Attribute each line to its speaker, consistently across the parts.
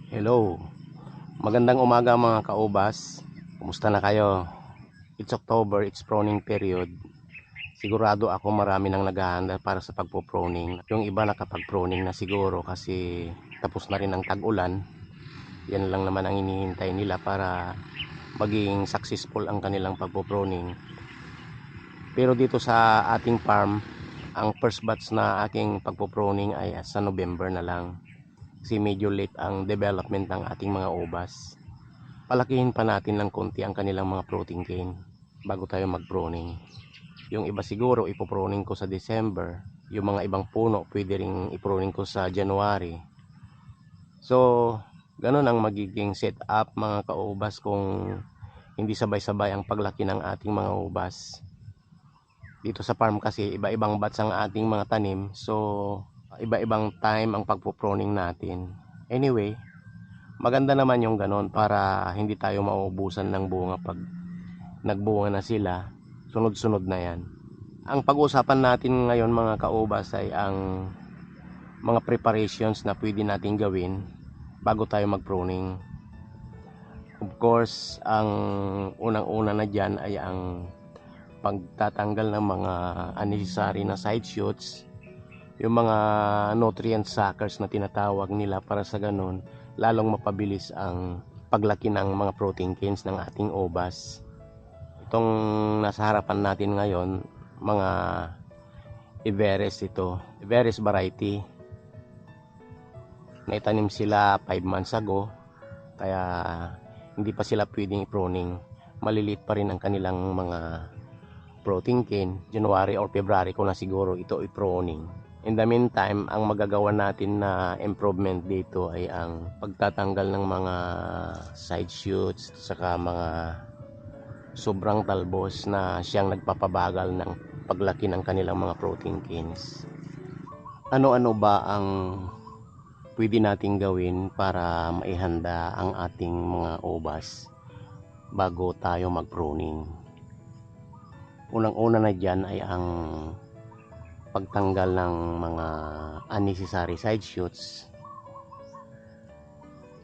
Speaker 1: Hello, magandang umaga mga kaubas. Kumusta na kayo? It's October, it's pruning period. Sigurado ako marami nang naghahanda para sa pagpo-pruning. Yung iba nakapag-pruning na siguro kasi tapos na rin ang tag-ulan. Yan lang naman ang hinihintay nila para maging successful ang kanilang pagpo-pruning. Pero dito sa ating farm, ang first batch na aking pagpo-pruning ay sa November na lang. Kasi medyo late ang development ng ating mga ubas. Palakihin pa natin ng konti ang kanilang mga fruiting cane bago tayo mag-pruning. Yung iba siguro ipopruning ko sa December. Yung mga ibang puno pwede ring ipruning ko sa January. So, ganun ang magiging setup mga kaubas kung hindi sabay-sabay ang paglaki ng ating mga ubas. Dito sa farm kasi iba-ibang batch ang ating mga tanim. So, iba-ibang time ang pagpo-pruning natin. Anyway, maganda naman yung ganon para hindi tayo mauubusan ng bunga pag nagbunga na sila. Sunod-sunod na yan. Ang pag-uusapan natin ngayon mga kaubas ay ang mga preparations na pwede natin gawin bago tayo mag-pruning. Of course, ang unang-una na dyan ay ang pagtatanggal ng mga unnecessary na side shoots, yung mga nutrient suckers na tinatawag nila, para sa ganun lalong mapabilis ang paglaki ng mga protein canes ng ating ubas. Itong nasa harapan natin ngayon, mga Everest ito, Everest variety. Naitanim sila 5 months ago, kaya hindi pa sila pwedeng i-pruning. Maliliit pa rin ang kanilang mga protein cane. January or February ko na siguro ito i-pruning. In the meantime, ang magagawa natin na improvement dito ay ang pagtatanggal ng mga side shoots, saka mga sobrang talbos na siyang nagpapabagal ng paglaki ng kanilang mga protein canes. Ano-ano ba ang pwede nating gawin para maihanda ang ating mga ubas bago tayo mag-pruning? Unang-una na dyan ay ang pagtanggal ng mga unnecessary side shoots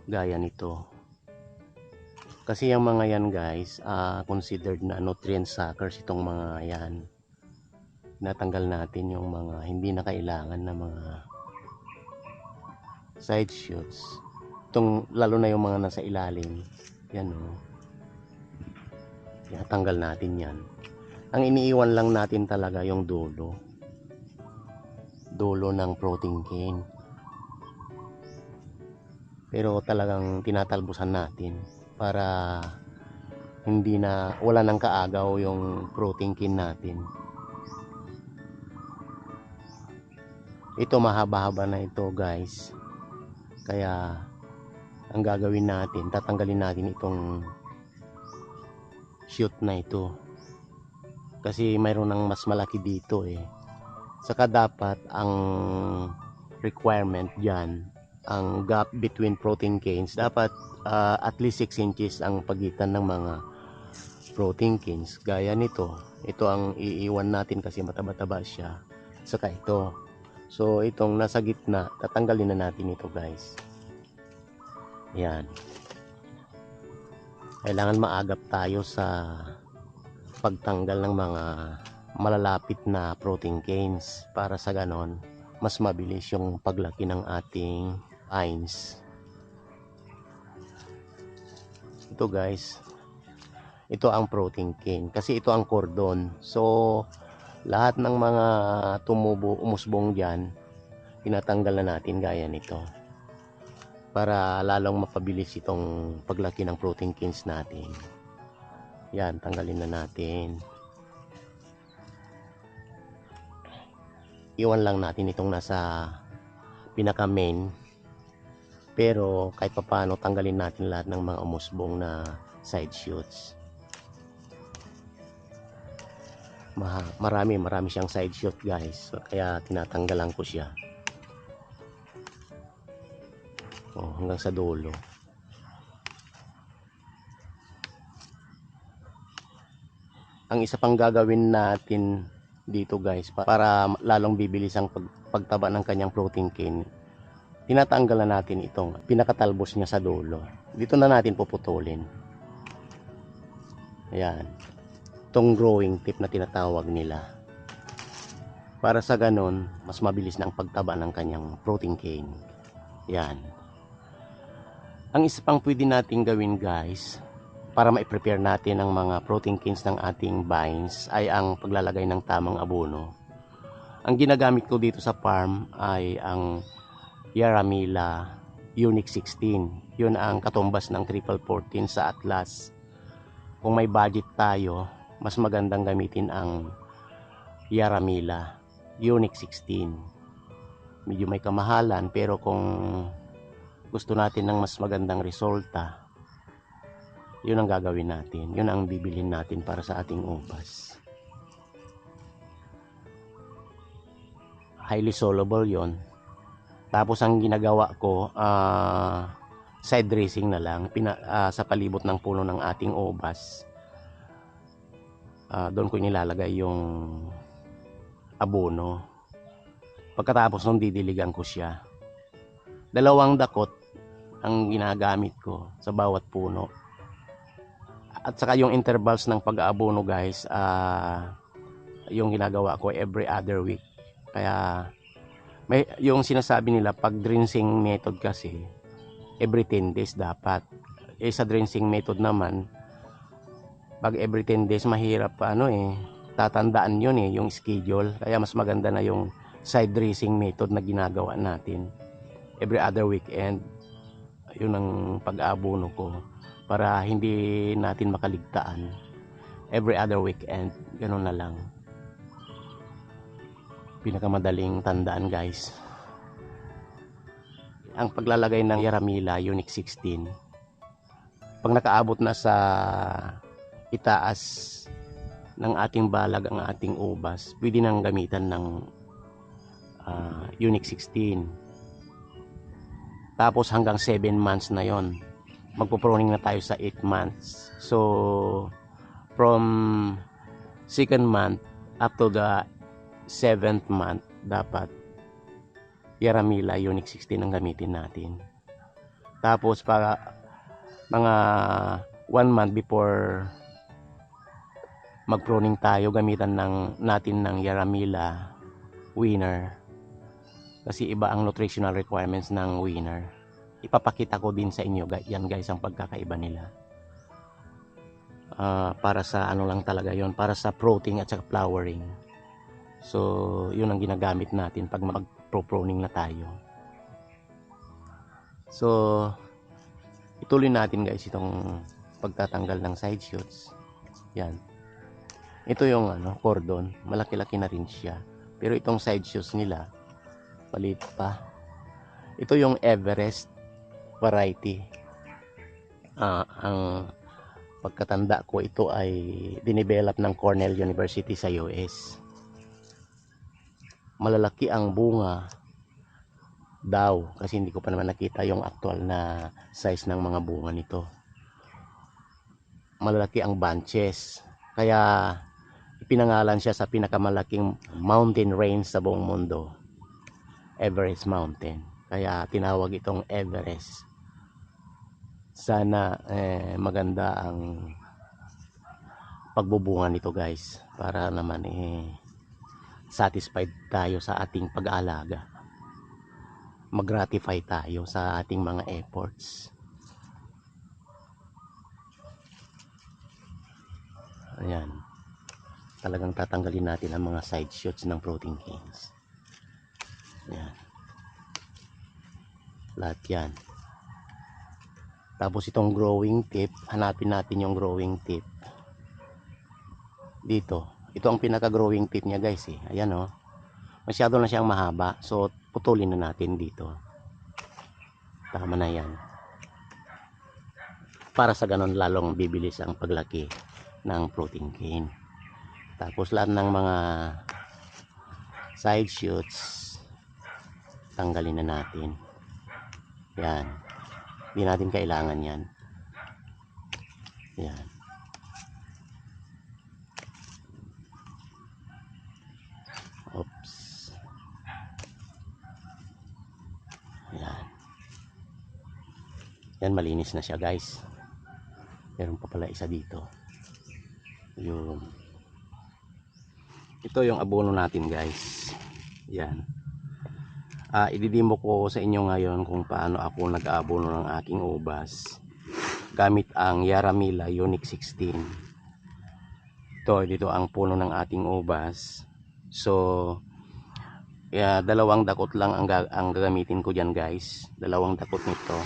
Speaker 1: gaya nito. Kasi yung mga yan guys, considered na nutrient suckers itong mga yan. Natanggal natin yung mga hindi na kailangan na mga side shoots. Itong, lalo na yung mga nasa ilalim. Yan o. Tanggal natin yan. Ang iniiwan lang natin talaga yung dulo. Dulo ng protein cane. Pero talagang tinatalbusan natin para hindi na, wala nang kaagaw yung protein cane natin. Ito mahaba-haba na ito guys, kaya ang gagawin natin, tatanggalin natin itong shoot na ito kasi mayroon ng mas malaki dito eh. Saka dapat ang requirement dyan, ang gap between protein canes dapat at least 6 inches ang pagitan ng mga protein canes. Gaya nito, ito ang iiwan natin kasi mataba-taba siya. Saka ito, so itong nasa gitna, tatanggalin na natin ito guys. Yan, kailangan maagap tayo sa pagtanggal ng mga malalapit na protein canes para sa ganon mas mabilis yung paglaki ng ating vines. Ito guys, ito ang protein cane kasi ito ang cordon. So lahat ng mga tumubo, umusbong dyan, tinatanggal na natin gaya nito para lalong mapabilis itong paglaki ng protein canes natin. Yan, tanggalin na natin. Iwan lang natin itong nasa pinaka main, pero kahit papaano tanggalin natin lahat ng mga umusbong na side shoots. Marami siyang side shoot guys, kaya tinatanggalan ko siya hanggang sa dulo. Ang isa pang gagawin natin dito guys para lalong bibilis ang pagtaba ng kanyang protein cane tinatanggalan natin itong pinakatalbos niya sa dulo. Dito na natin puputulin. Ayan. Itong growing tip na tinatawag nila. Para sa ganon, mas mabilis na ang pagtaba ng kanyang protein cane. Ayan. Ang isa pang pwede natin gawin guys, para ma-prepare natin ang mga protein canes ng ating vines, ay ang paglalagay ng tamang abono. Ang ginagamit ko dito sa farm ay ang Yaramila Unique 16. Yun ang katumbas ng triple 14 sa Atlas. Kung may budget tayo, mas magandang gamitin ang Yaramila Unique 16. Medyo may kamahalan, pero kung gusto natin ng mas magandang resulta, yun ang gagawin natin. Yun ang bibilhin natin para sa ating ubas. Highly soluble yon. Tapos ang ginagawa ko, side dressing na lang sa palibot ng puno ng ating ubas. Doon ko nilalagay yung abono. Pagkatapos nung didiligan ko siya. 2 dakot ang ginagamit ko sa bawat puno. At saka yung intervals ng pag-aabono guys, yung ginagawa ko every other week. Kaya may yung sinasabi nila pag drenching method kasi every 10 days dapat. Sa drenching method naman, pag every 10 days mahirap tatandaan yun yung schedule. Kaya mas maganda na yung side dressing method na ginagawa natin every other weekend. Yun ang pag-aabono ko para hindi natin makaligtaan. Every other weekend, ganun na lang. Pinakamadaling tandaan guys. Ang paglalagay ng Yaramila Unique 16, pag nakaabot na sa itaas ng ating balag ang ating ubas, pwede nang gamitan ng Unique 16. Tapos hanggang 7 months na yon, magpo-pruning na tayo sa 8 months. So from 2nd month up to the 7th month, dapat Yaramila Unique 16 ang gamitin natin. Tapos para mga 1 month before mag-pruning tayo, gamitan natin ng Yaramila Winner. Kasi iba ang nutritional requirements ng winner. Ipapakita ko din sa inyo yan guys ang pagkakaiba nila. Para sa ano lang talaga yon, para sa fruiting at saka flowering. So yun ang ginagamit natin pag mag-pruning na tayo. So ituloy natin guys itong pagtatanggal ng side shoots. Yan. Ito yung cordon, malaki-laki na rin siya. Pero itong side shoots nila palit pa. Ito yung Everest variety. Ang pagkatanda ko, ito ay dinevelop ng Cornell University sa US. Malalaki ang bunga daw, kasi hindi ko pa naman nakita yung actual na size ng mga bunga nito. Malalaki ang bunches, kaya ipinangalan siya sa pinakamalaking mountain range sa buong mundo, Everest Mountain. Kaya tinawag itong Everest. Sana maganda ang pagbubunga nito guys, para naman satisfied tayo sa ating pag-aalaga, mag-gratify tayo sa ating mga efforts. Ayan, talagang tatanggalin natin ang mga side shoots ng protein canes. Ayan, lahat yan. Tapos itong growing tip, hanapin natin yung growing tip dito. Ito ang pinaka growing tip niya guys Ayan masyado na siyang mahaba, so putulin na natin dito. Tama na yan, para sa ganon lalong bibilis ang paglaki ng protein cane. Tapos lahat ng mga side shoots tanggalin na natin. Yan, hindi natin kailangan yan. Yan. Oops. Yan. Yan, malinis na siya guys. Meron pa pala isa dito. Yun. Ito yung abono natin guys. Yan. Ididimo ko sa inyo ngayon kung paano ako nag-aabono ng aking ubas gamit ang Yaramila Unique 16. Dito ang puno ng ating ubas. So dalawang dakot lang ang gagamitin ko dyan guys. Dalawang dakot nito.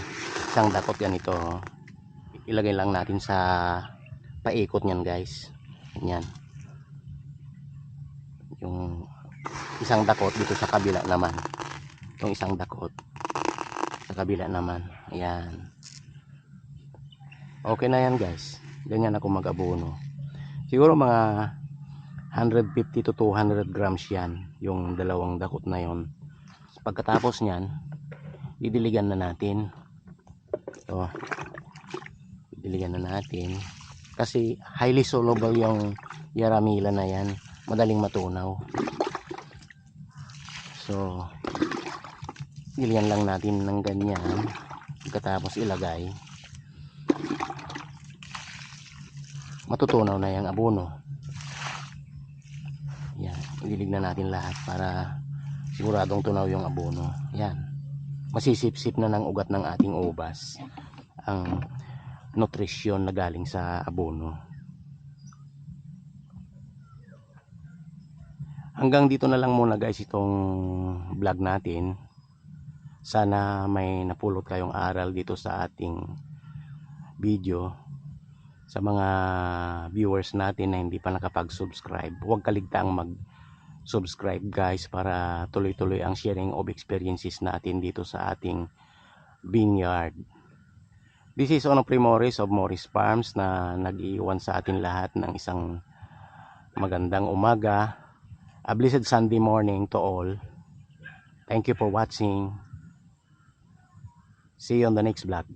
Speaker 1: Isang dakot ganito. Ilagay lang natin sa paikot nyan guys. Yan. Yung isang dakot dito sa kabila naman. Itong isang dakot sa kabila naman. Ayan. Okay na yan guys. Ganyan ako mag-abono. Siguro mga 150 to 200 grams yan. Yung dalawang dakot na yon. Pagkatapos nyan, didiligan na natin. Ito. Didiligan na natin. Kasi highly soluble yung Yaramila na yan. Madaling matunaw. So, diligan lang natin ng ganyan. Pagkatapos ilagay, matutunaw na yung abono. Yan, idilig na natin lahat para siguradong tunaw yung abono. Yan, masisip-sip na ng ugat ng ating ubas ang nutrisyon na galing sa abono. Hanggang dito na lang muna guys itong vlog natin. Sana may napulot kayong aral dito sa ating video. Sa mga viewers natin na hindi pa nakapag-subscribe, huwag kaligtaang mag-subscribe guys para tuloy-tuloy ang sharing of experiences natin dito sa ating vineyard. This is Onofre Morris of Morris Farms na nag-iwan sa atin lahat ng isang magandang umaga. A blessed Sunday morning to all. Thank you for watching. See you on the next vlog.